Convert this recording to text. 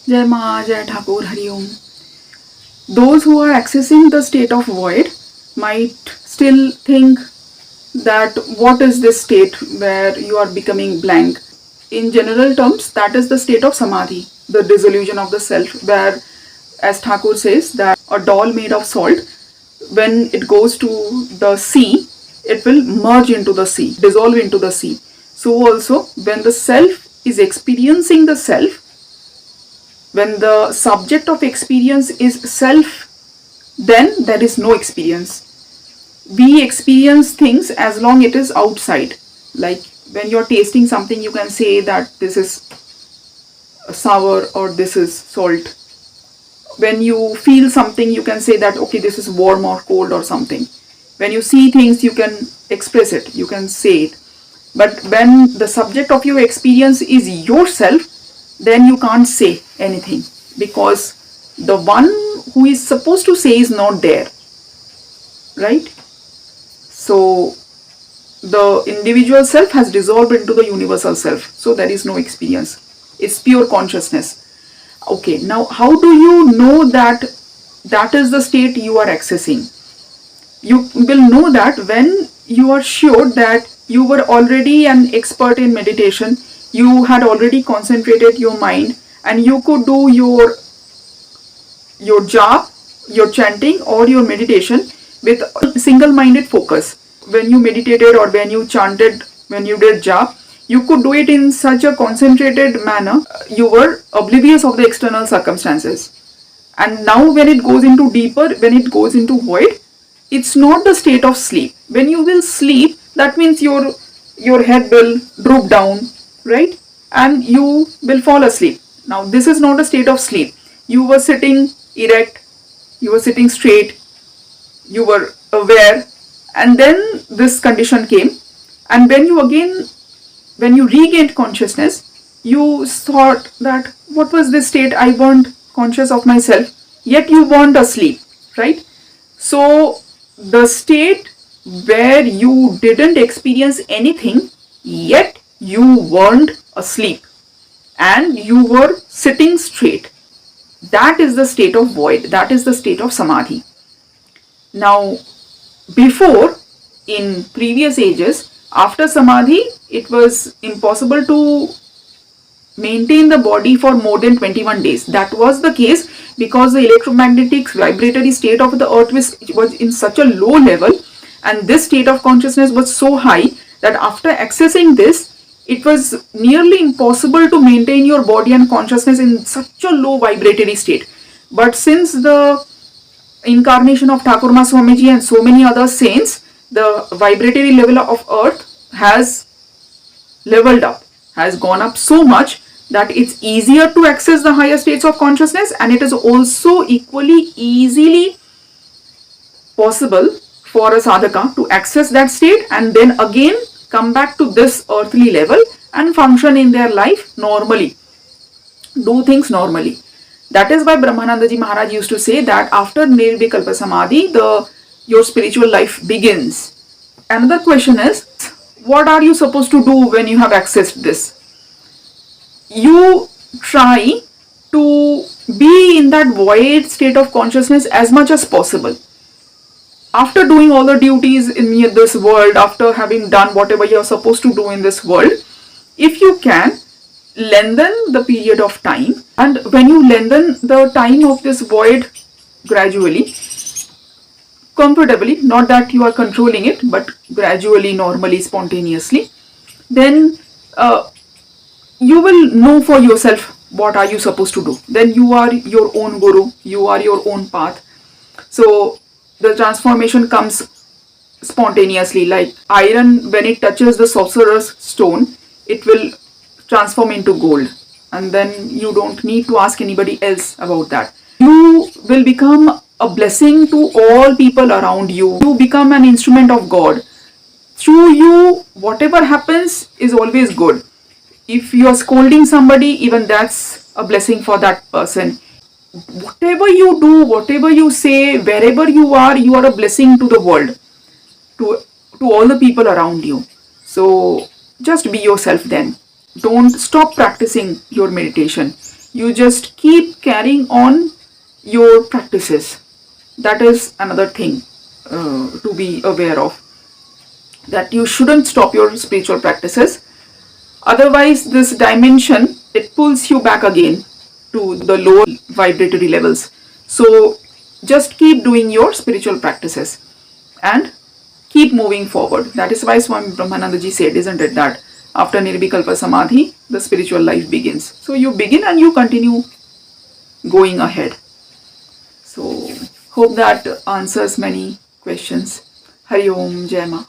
Jai Ma, Jai Thakur, Hari Om. Those who are accessing the state of void might still think that what is this state where you are becoming blank. In general terms, that is the state of samadhi, the dissolution of the self, where, as Thakur says, that a doll made of salt, when it goes to the sea, it will merge into the sea, dissolve into the sea. So also, when the self is experiencing the self, when the subject of experience is self, then there is no experience. We experience things as long it is outside. Like when you're tasting something, you can say that this is sour or this is salt. When you feel something, you can say that okay, this is warm or cold or something. When you see things, you can express it, you can say it. But when the subject of your experience is yourself, then you can't say anything, because the one who is supposed to say is not there, right? So the individual self has dissolved into the universal self, so there is no experience. It's pure consciousness. Okay, now how do you know that that is the state you are accessing? You will know that when you are sure that you were already an expert in meditation, you had already concentrated your mind, and you could do your job, your chanting or your meditation with single-minded focus. When you meditated or when you chanted, when you did jap, you could do it in such a concentrated manner, you were oblivious of the external circumstances. And now when it goes into deeper, when it goes into void, it's not the state of sleep. When you will sleep, that means your head will droop down, right? And you will fall asleep. Now this is not a state of sleep. You were sitting erect, you were sitting straight, you were aware, and then this condition came. And when you regained consciousness, you thought that what was this state? I weren't conscious of myself, yet you weren't asleep, right? So the state where you didn't experience anything, yet you weren't asleep and you were sitting straight, that is the state of void, that is the state of samadhi. Now, before, in previous ages, after samadhi, it was impossible to maintain the body for more than 21 days. That was the case because the electromagnetic vibratory state of the earth was in such a low level, and this state of consciousness was so high that after accessing this, it was nearly impossible to maintain your body and consciousness in such a low vibratory state. But since the incarnation of Thakur Ma Swamiji and so many other saints, the vibratory level of earth has leveled up, has gone up so much that it's easier to access the higher states of consciousness, and it is also equally easily possible for a sadhaka to access that state and then again come back to this earthly level and function in their life normally, do things normally. That is why Brahmananda Ji Maharaj used to say that after Nirvikalpa Samadhi, your spiritual life begins. Another question is, what are you supposed to do when you have accessed this? You try to be in that void state of consciousness as much as possible. After doing all the duties in this world, after having done whatever you are supposed to do in this world, if you can, lengthen the period of time. And when you lengthen the time of this void gradually, comfortably, not that you are controlling it, but gradually, normally, spontaneously, then you will know for yourself what are you supposed to do. Then you are your own guru, you are your own path. So the transformation comes spontaneously. Like iron, when it touches the sorcerer's stone, it will transform into gold, and then you don't need to ask anybody else about that. You will become a blessing to all people around you. You become an instrument of God. Through you, whatever happens is always good. If you are scolding somebody, even that's a blessing for that person. Whatever you do, whatever you say, wherever you are a blessing to the world, to all the people around you. So just be yourself then. Don't stop practicing your meditation. You just keep carrying on your practices. That is another thing to be aware of, that you shouldn't stop your spiritual practices. Otherwise, this dimension, it pulls you back again to the lower vibratory levels. So just keep doing your spiritual practices and keep moving forward. That is why Swami Brahmananda ji said, isn't it, that after Nirvikalpa Samadhi, the spiritual life begins. So you begin and you continue going ahead. So hope that answers many questions. Hari Om, Jai Ma.